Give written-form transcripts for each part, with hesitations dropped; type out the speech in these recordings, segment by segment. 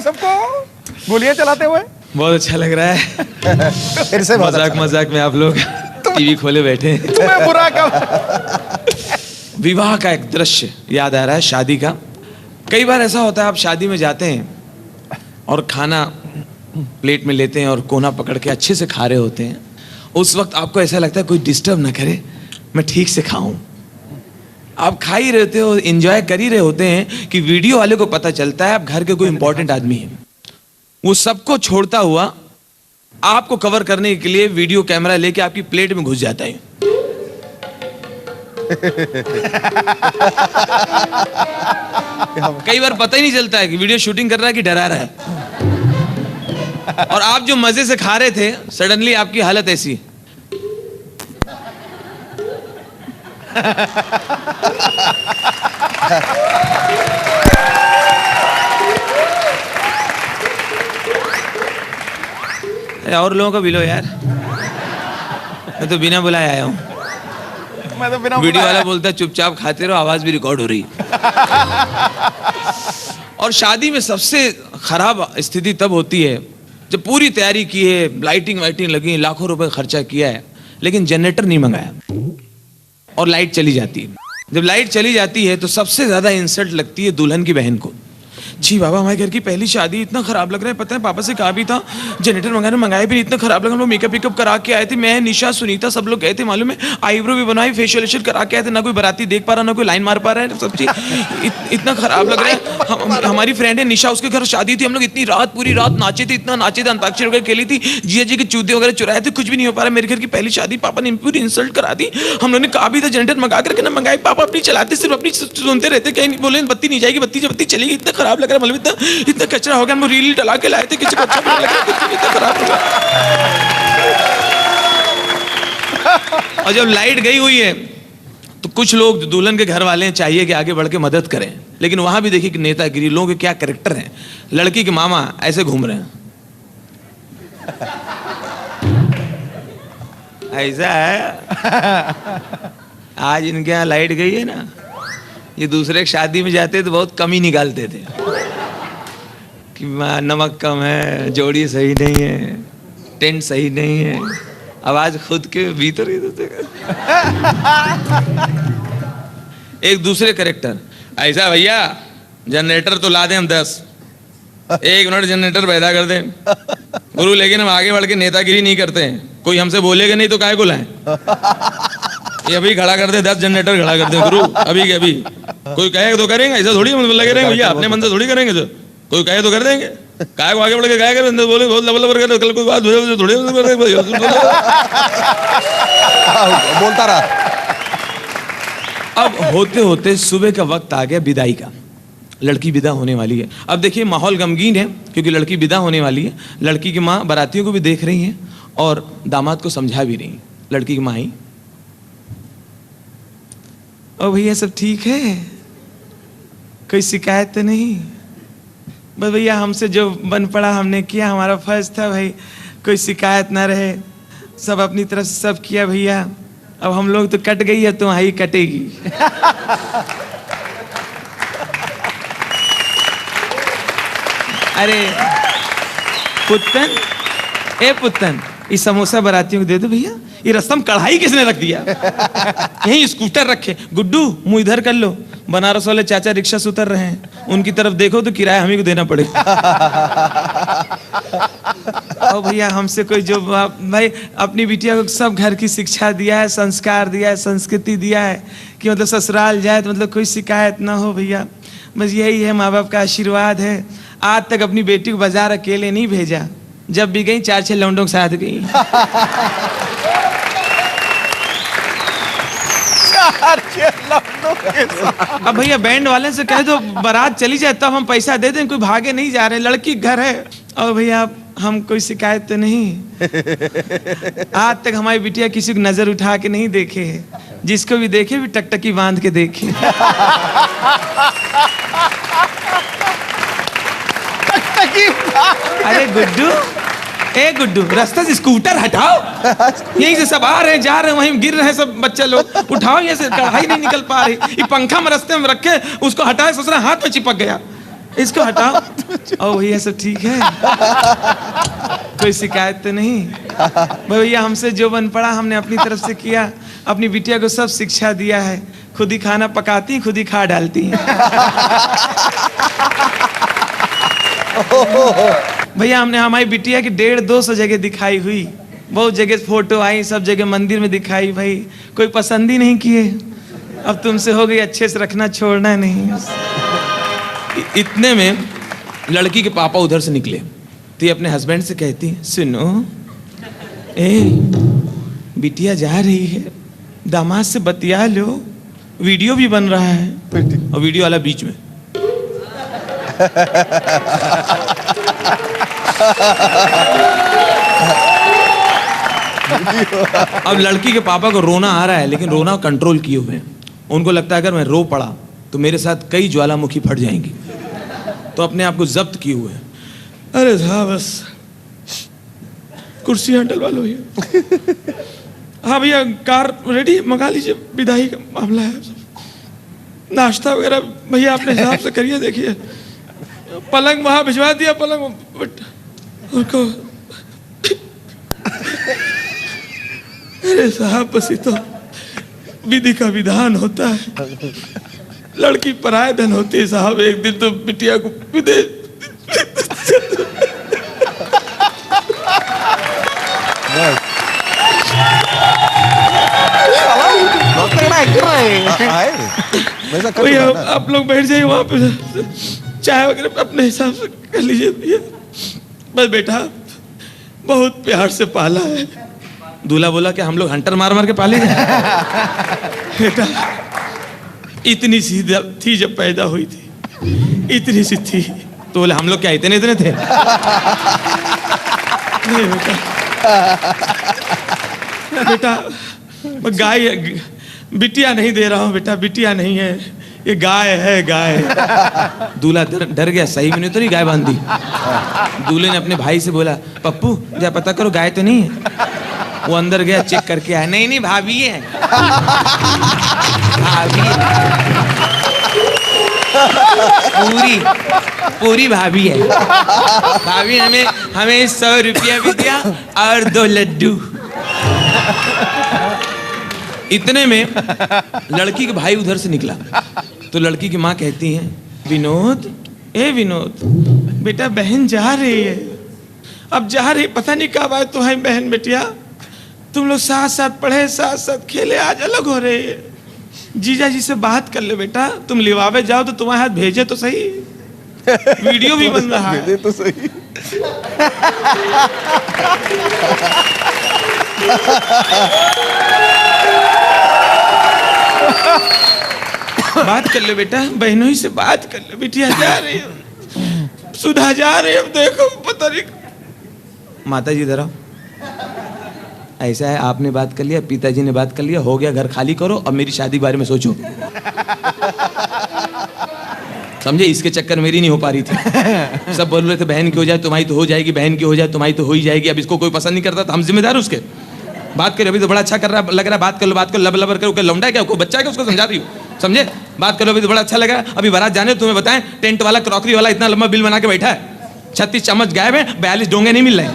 सबको गोलियां चलाते हुए? बहुत अच्छा लग रहा है। फिर से मजाक में आप लोग टीवी खोले बैठे हैं। तुम्हें बुरा कब? विवाह का एक दृश्य याद आ रहा है, शादी का। कई बार ऐसा होता है, आप शादी में जाते हैं और खाना प्लेट में लेते हैं और कोना पकड़ के अच्छे से खा रहे होते हैं। उस वक्त आपको ऐसा लगता है कोई डिस्टर्ब ना करे, मैं ठीक से खाऊं। आप खा ही रहते हो, एंजॉय कर ही रहे होते हैं कि वीडियो वाले को पता चलता है आप घर के कोई इंपॉर्टेंट आदमी है। वो सबको छोड़ता हुआ आपको कवर करने के लिए वीडियो कैमरा लेके आपकी प्लेट में घुस जाता है। कई बार पता ही नहीं चलता है कि वीडियो शूटिंग कर रहा है कि डरा रहा है। और आप जो मजे से खा रहे थे, सडनली आपकी हालत ऐसी है। और लोगों को भी लो यार, मैं तो बिना बुलाए आया हूं। मैं तो बिना वीडियो वाला बोलता है चुपचाप खाते रहो, आवाज भी रिकॉर्ड हो रही। और शादी में सबसे खराब स्थिति तब होती है जब पूरी तैयारी की है, लाइटिंग वाइटिंग लगी, लाखों रुपए खर्चा किया है, लेकिन जनरेटर नहीं मंगाया और लाइट चली जाती है। जब लाइट चली जाती है तो सबसे ज्यादा इंसल्ट लगती है दुल्हन की बहन को। जी बाबा, हमारे घर की पहली शादी, इतना खराब लग रहा है। पता है पापा से कहा भी था जनरेटर मंगाया भी, इतना खराब लगा। हम लोग मेकअप वेकअप करा के आए थे, मैं, निशा, सुनीता, सब लोग गए थे, मालूम है, आईब्रो भी बनवाई, फेशियल करा के आए थे। ना कोई बाराती देख पा रहा, ना कोई लाइन मार पा रहा है, सब चीज इतना खराब लग रहा है। हमारी फ्रेंड है निशा, उसके घर शादी थी, हम लोग इतनी रात, पूरी रात नाचे थे, इतना नाचे थे, अंताक्षरी वगैरह खेली थी, जिया जी के चूते वगैरह चुराए थे, कुछ भी नहीं हो पा रहा। मेरे घर की पहली शादी, पापा ने पूरी इंसल्ट करा दी। हम लोग ने कहा भी था जनरेटर मंगा करके ना मंगाए, पापा अपनी चलाते, सिर्फ अपनी सुनते रहते, कहीं बोले बत्ती नहीं जाएगी, बत्ती चलेगी। इतना खराब लग रहा है, मतलब इतना कचरा हो गया। हम रील डला के लाए थे, किसी को अच्छा नहीं लगा, इतना खराब हो गया। और जब लाइट गई हुई है तो कुछ लोग दुल्हन के घर वाले चाहिए कि आगे बढ़ के मदद करें, लेकिन वहां भी देखिए कि नेतागिरी, लोगों के क्या कैरेक्टर हैं। लड़की के मामा ऐसे घूम रहे हैं, ऐसा है। आज इनके यहाँ लाइट गई है ना, ये दूसरे की शादी में जाते तो बहुत कम ही निकालते थे कि नमक कम है, जोड़ी सही नहीं है, टेंट सही नहीं है। आवाज खुद के भीतर ही एक दूसरे कैरेक्टर, ऐसा भैया जनरेटर तो ला दें हम 10, 1 मिनट जनरेटर पैदा कर दें गुरु, लेकिन हम आगे बढ़ के नेतागिरी नहीं करते हैं। कोई हमसे बोलेगा नहीं तो काहे को लाएं? ये अभी खड़ा कर दे, 10 जनरेटर खड़ा कर दे गुरु, अभी के अभी। कोई कहे तो करेंगे, ऐसा थोड़ी हम लगे रहेंगे भैया, अपने मन से थोड़ी करेंगे। तो कोई कहे तो कर देंगे, काय को आगे बढ़ के काय करें, बोले बहुत लबर लबर कर, कल कोई बात थोड़ी बोलता रहा। अब होते होते सुबह का वक्त आ गया विदाई का, लड़की विदा होने वाली है। अब देखिए माहौल गमगीन है क्योंकि लड़की विदा होने वाली है। लड़की की माँ बारातियों को भी देख रही है और दामाद को समझा भी रही है। लड़की की माँ आई, ओ भैया सब ठीक है, कोई शिकायत तो नहीं? बस भैया हमसे जो बन पड़ा हमने किया, हमारा फर्ज था भाई, कोई शिकायत ना रहे, सब अपनी तरफ से सब किया भैया। अब हम लोग तो कट गई है, तो वहीं कटेगी। अरे पुत्तन, ए पुत्तन, ये समोसा बारातियों को दे दो भैया। ये रस्म कढ़ाई किसने रख दिया? यहीं स्कूटर रखे, गुड्डू मुंह इधर कर लो। बनारस वाले चाचा रिक्शा से उतर रहे हैं, उनकी तरफ देखो तो किराया हमें को देना पड़ेगा। ओ भैया हमसे कोई जो भाई अपनी बिटिया को सब घर की शिक्षा दिया है, संस्कार दिया है, संस्कृति दिया है कि मतलब ससुराल जाए तो मतलब कोई शिकायत ना हो भैया। बस यही है, माँ बाप का आशीर्वाद है। आज तक अपनी बेटी को बाजार अकेले नहीं भेजा, जब भी गई 4-6 लौंडों के साथ गई। अब भैया बैंड वाले से कह दो बारात चली जाए तब हम पैसा दे दें, कोई भागे नहीं जा रहे, लड़की घर है। और भैया हम कोई शिकायत तो नहीं। आज तक हमारी बिटिया किसी को नजर उठा के नहीं देखे है, जिसको भी देखे भी टकटकी बांध के देखे। अरे गुड्डू, ए गुड्डू, रास्ते से स्कूटर हटाओ, यहीं से सब आ रहे हैं जा रहे हैं, वहीं गिर रहे हैं सब बच्चे लोग, उठाओ, ये से कढ़ाई नहीं निकल पा रही। ये पंखा में रास्ते में रखे, उसको हटाए, ससुरा हाथ में चिपक गया। इसको हटाओ। ओ भैया सब ठीक है, कोई शिकायत तो नहीं? भैया हमसे जो बन पड़ा हमने अपनी तरफ से किया, अपनी बिटिया को सब शिक्षा दिया है, खुद ही खाना पकाती, खुद ही खा डालती हैं। भैया हमने हमारी बिटिया की 150-200 जगह दिखाई हुई, बहुत जगह फोटो आई, सब जगह मंदिर में दिखाई, भाई कोई पसंद ही नहीं किए। अब तुमसे हो गई, अच्छे से रखना, छोड़ना नहीं। इतने में लड़की के पापा उधर से निकले, तो ये अपने हस्बैंड से कहती, सुनो ए बिटिया जा रही है, दामाद से बतिया लो, वीडियो भी बन रहा है, और वीडियो वाला बीच में। अब लड़की के पापा को रोना आ रहा है, लेकिन रोना कंट्रोल किए हुए हैं। उनको लगता है अगर मैं रो पड़ा तो मेरे साथ कई ज्वालामुखी फट जाएंगी, तो अपने आप को जब्त किए हुए हैं। अरे साहब बस कुर्सियां डलवा लो भैया। हाँ भैया कार रेडी, मंगा लीजिए, विदाई का मामला है, नाश्ता वगैरह भैया अपने हिसाब से करिए। देखिए पलंग वहां भिजवा दिया, पलंग उनको। अरे साहब बस ये तो विधि का विधान होता है, लड़की पराये धन होती है साहब। एक दिन तो बिटिया को विदेश भैया आप लोग बैठ जाइए वहां पे, चाय वगैरह अपने हिसाब से कर लीजिए भैया। बस बेटा बहुत प्यार से पाला है। दूल्हा बोला कि हम लोग हंटर मार मार के पाले बेटा इतनी सी थी जब पैदा हुई थी, इतनी सी थी। तो बोले हम लोग क्या इतने इतने थे? नहीं बेटा गाय, बिटिया नहीं दे रहा हूँ बेटा, बिटिया नहीं है, ये गाय है, गाय। दूल्हा डर गया, सही में नहीं तो नहीं गाय बांध दी। दूल्हे ने अपने भाई से बोला, पप्पू जा पता करो गाय तो नहीं है। वो अंदर गया, चेक करके आया, नहीं नहीं भाभी है, भाभी पूरी पूरी भाभी है। भाभी हमें 100 रुपया भी दिया और 2 लड्डू। इतने में लड़की के भाई उधर से निकला, तो लड़की की माँ कहती है, विनोद ए विनोद बेटा बहन जा रही है, अब जा रही, पता नहीं कब आए तुम्हारी बहन बेटिया, तुम लोग साथ साथ पढ़े, साथ साथ खेले, आज अलग हो रहे हैं। जीजा जी से बात कर ले बेटा, तुम लिवावे जाओ तो तुम्हारे हाथ भेजे तो सही, वीडियो भी बन रहा है तो सही। बात कर ले बेटा, बहनों ही से बात कर ले, बिटिया जा रही है, सुधा जा रही है, देखो पता नहीं। माता जी जरा ऐसा है, आपने बात कर लिया, पिताजी ने बात कर लिया, हो गया, घर खाली करो, अब मेरी शादी के बारे में सोचो। समझे, इसके चक्कर मेरी नहीं हो पा रही थी। सब बोल रहे थे बहन की हो जाए तुम्हारी तो हो जाएगी, बहन की हो जाए तुम्हारी तो हो ही जाएगी। अब इसको कोई पसंद नहीं करता तो हम जिम्मेदार उसके। बात करो, अभी तो बड़ा अच्छा कर रहा लग रहा है, बात कर लो, बात करो, लब लबर करो, लौंडा है क्या, कोई बच्चा है क्या, उसको समझा रही हो, समझे, बात करो, अभी तो बड़ा अच्छा लग रहा है। अभी बारात जाने तुम्हें बताएं, टेंट वाला, क्रॉकरी वाला इतना लंबा बिल बना के बैठा है, 36 चम्मच गायब है, 42 डोंगे नहीं मिल रहे।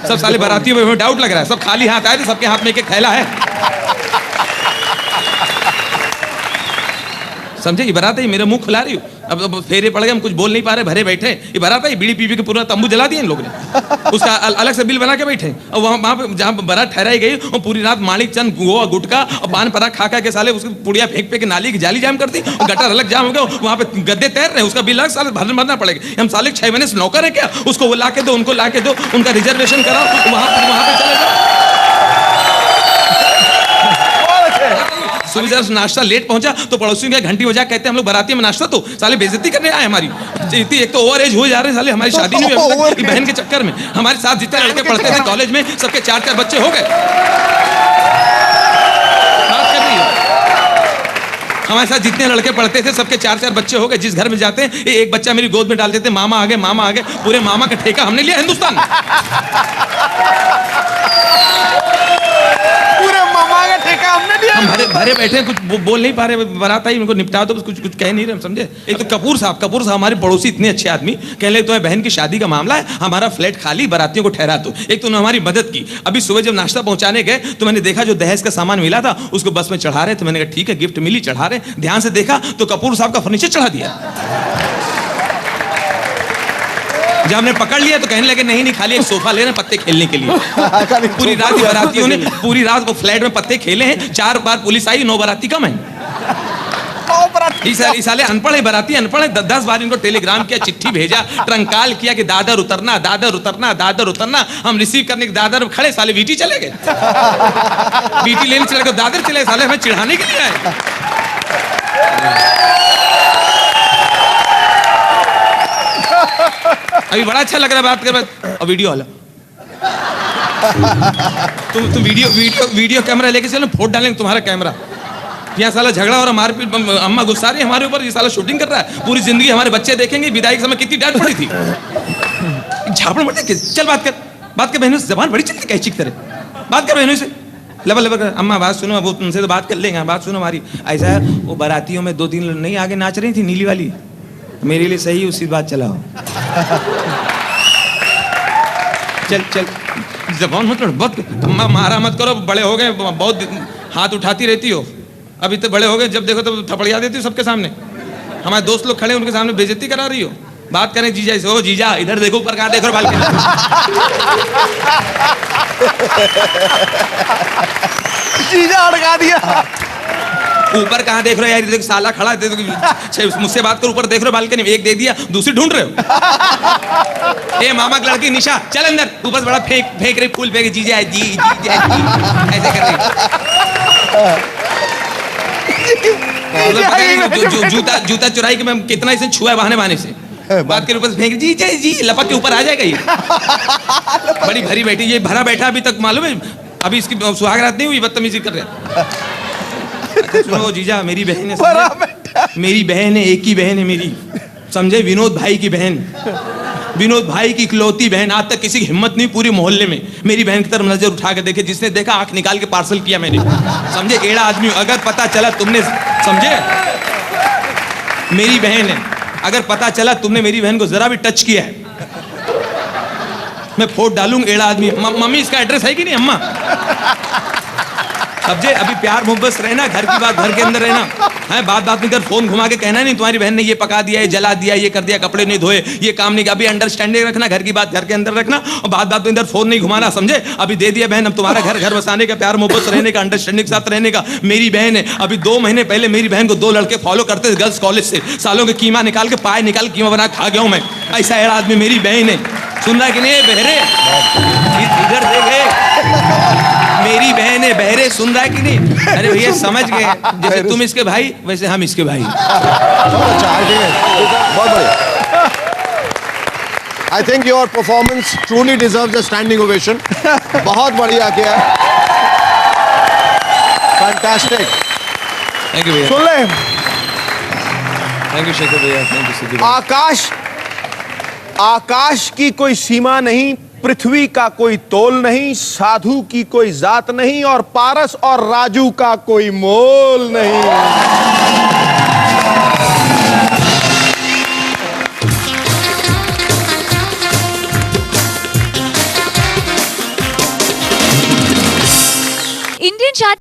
सब साले बारातियों में डाउट लग रहा है, सब खाली हाथ आए थे, सबके हाथ में एक थैला है। समझे, ये बारात है, मेरा मुंह खुला रही हूँ, अब फेरे पड़ गए, हम कुछ बोल नहीं पा रहे, भरे बैठे। ये बारात है, बीड़ी पी के पूरा तंबू जला दिया इन लोगों ने, उसका अलग से बिल बना के बैठे। और वहाँ पे जहाँ बारात ठहराई गई, और पूरी रात माणिक चंद गोवा गुटका और पान पराग खा के साले उसकी पुड़िया फेंक के नाली की जाली जाम करती, और गटर अलग जाम हो गया, वहाँ पे गद्दे तैर रहे, उसका बिल अलग साले भरना पड़ेगा। हम साले 6 महीने से नौकर है क्या, उसको वो ला के दो, उनको ला के दो, उनका रिजर्वेशन कराओ, वहाँ पे चले जाओ। सुबह से नाश्ता लेट पहुंचा तो पड़ोसियों के घंटी बजा, कहते हैं हम लोग बाराती में नाश्ता, तो साले बेइज्जती करने आए हमारी। एक तो ओवर एज हो जा रहे साले, हमारी शादी नहीं हुई बहन के चक्कर में। हमारे साथ जितने लड़के पढ़ते थे कॉलेज में, सबके 4-4 बच्चे हो गए। बात कर रही हो, हमारे साथ जितने लड़के पढ़ते थे सबके 4-4 बच्चे हो गए। जिस घर में जाते हैं एक बच्चा मेरी गोद में डाल देते, मामा आ गए, मामा आ गए, पूरे मामा का ठेका हमने लिया हिंदुस्तान में। पूरे मामा का ठेका हमने लिया, हम सारे बैठे हैं, कुछ बोल नहीं पा रहे, बारात आई उनको निपटा दो, कुछ कह नहीं रहे, समझे। एक तो कपूर साहब हमारे पड़ोसी इतने अच्छे आदमी, कहने लगे तुम्हारी बहन की शादी का मामला है, हमारा फ्लैट खाली, बारातियों को ठहरा दो। एक तो उन्होंने हमारी मदद की। अभी सुबह जब नाश्ता पहुंचाने गए तो मैंने देखा जो दहेज का सामान मिला था उसको बस में चढ़ा रहे थे। मैंने कहा ठीक है, गिफ्ट मिली, चढ़ा रहे। ध्यान से देखा तो कपूर साहब का फर्नीचर चढ़ा दिया। जब हमने पकड़ लिया तो कहने लगे नहीं खाली एक सोफा ले रहे हैं पत्ते खेलने के लिए। पूरी रात बारातियों ने पूरी रात वो फ्लैट में पत्ते खेले हैं। 4 बार पुलिस आई, 9 बाराती कम है। इस साले अनपढ़ है, बाराती अनपढ़ है। 10 बार इनको टेलीग्राम किया, चिट्ठी भेजा, ट्रंकाल किया कि दादर उतरना, दादर उतरना, दादर उतरना। हम रिसीव करने के दादर खड़े, साले वीटी चले गए। वीटी लेने चले गए, दादर चले, साले हमें चिढ़ाने के लिए आए। अभी बड़ा अच्छा लग रहा है बात कर, और वीडियो वाला तुम वीडियो कैमरा लेके चलो, फोटो डालेंगे तुम्हारा कैमरा। यहाँ साला झगड़ा हो रहा, मारपीट, अम्मा गुस्सा रही हमारे ऊपर, ये साला शूटिंग कर रहा है। पूरी जिंदगी हमारे बच्चे देखेंगे विदाई के समय कितनी डांट पड़ी थी। झापड़ मत दे, चल बात कर बहनों से, जबान बड़ी चलती कैची की तरह। बात कर बहनों से, लबर कर। अम्मा बात सुनो, वो तुमसे तो बात कर लेंगे, बात सुनो हमारी। ऐसा है वो बारातियों में 2-3 नहीं आगे नाच रही थी, नीली वाली, मेरे लिए सही उसी बात चलाओ। चल जबान मत लड़, बहुत अम्मा मारा मत करो, बड़े हो गए, बहुत हाथ उठाती रहती हो। अभी तो बड़े हो गए, जब देखो तो थपड़िया देती हो सबके सामने। हमारे दोस्त लोग खड़े उनके सामने बेइज्जती करा रही हो। बात करें जीजा से, ओ जीजा इधर देखो, ऊपर कहाँ देख रहे हो बालकनी। जीजा अड़का दिया, ऊपर कहाँ देख रहे हो यार, देखो साला खड़ा है, मुझसे बात करो, ऊपर देख रहे हो बालकनी में, एक दे दिया, दूसरी ढूंढ रहे हो। ए मामा की लड़की निशा, चल अंदर, ऊपर बड़ा फेंक रही, फूल फेंक, जीजा जी ऐसे कर रही। जूता चुराई के मैं कितना इसे छुआ बहाने से। बात के ऊपर फेंक, जी लपक के ऊपर आ जाएगा ये। बड़ी भरी बैठी, ये भरा बैठा अभी तक, मालूम है अभी इसकी सुहाग रात नहीं हुई, बदतमीजी कर रहे। सुनो जीजा, मेरी बहन है, एक ही बहन है मेरी, समझे, विनोद भाई की बहन, विनोद भाई की इकलौती बहन। आज तक किसी की हिम्मत नहीं पूरी मोहल्ले में मेरी बहन की तरफ नजर उठा के देखे, जिसने देखा आंख निकाल के पार्सल किया मैंने, समझे। एड़ा आदमी हूं, अगर पता चला तुमने, समझे, मेरी बहन है, अगर पता चला तुमने मेरी बहन को जरा भी टच किया है, मैं फोटो डालूंगा। एड़ा आदमी। मम्मी इसका एड्रेस है कि नहीं अम्मा? समझे, अभी प्यार मोहब्बत रहना, घर की बात घर के अंदर रहना है। बात में इधर फोन घुमा के कहना नहीं तुम्हारी बहन ने ये पका दिया, ये जला दिया, ये कर दिया, कपड़े नहीं धोए, ये काम नहीं किया। अभी अंडरस्टैंडिंग रखना, घर की बात घर के अंदर रखना, और बात में इधर फोन नहीं घुमाना, समझे। अभी दे दिया बहन, अब तुम्हारा घर बसाने का, प्यार मोहब्बत रहने का, अंडरस्टैंडिंग के साथ रहने का। मेरी बहन है, अभी 2 महीने पहले मेरी बहन को 2 लड़के फॉलो करते थे गर्ल्स कॉलेज से, सालों के कीमा निकाल के, पाए निकाल के कीमा बना खा गया हूं मैं। ऐसा एड़ा आदमी मेरी बहन है, सुन रहा कि नहीं बहरे, इधर देखे, मेरी बहन है, बहरे, सुन रहा है कि नहीं? अरे भैया समझ गए, जैसे तुम इसके भाई वैसे हम इसके भाई। बहुत बढ़िया। I think your performance truly deserves a standing ovation. बहुत बढ़िया किया, fantastic. थैंक यू भैया, सुन ले, थैंक यू शेखर भैया, थैंक यू सिद्धि भैया। आकाश की कोई सीमा नहीं, पृथ्वी का कोई तोल नहीं, साधु की कोई जात नहीं, और पारस और राजू का कोई मोल नहीं। Indian chart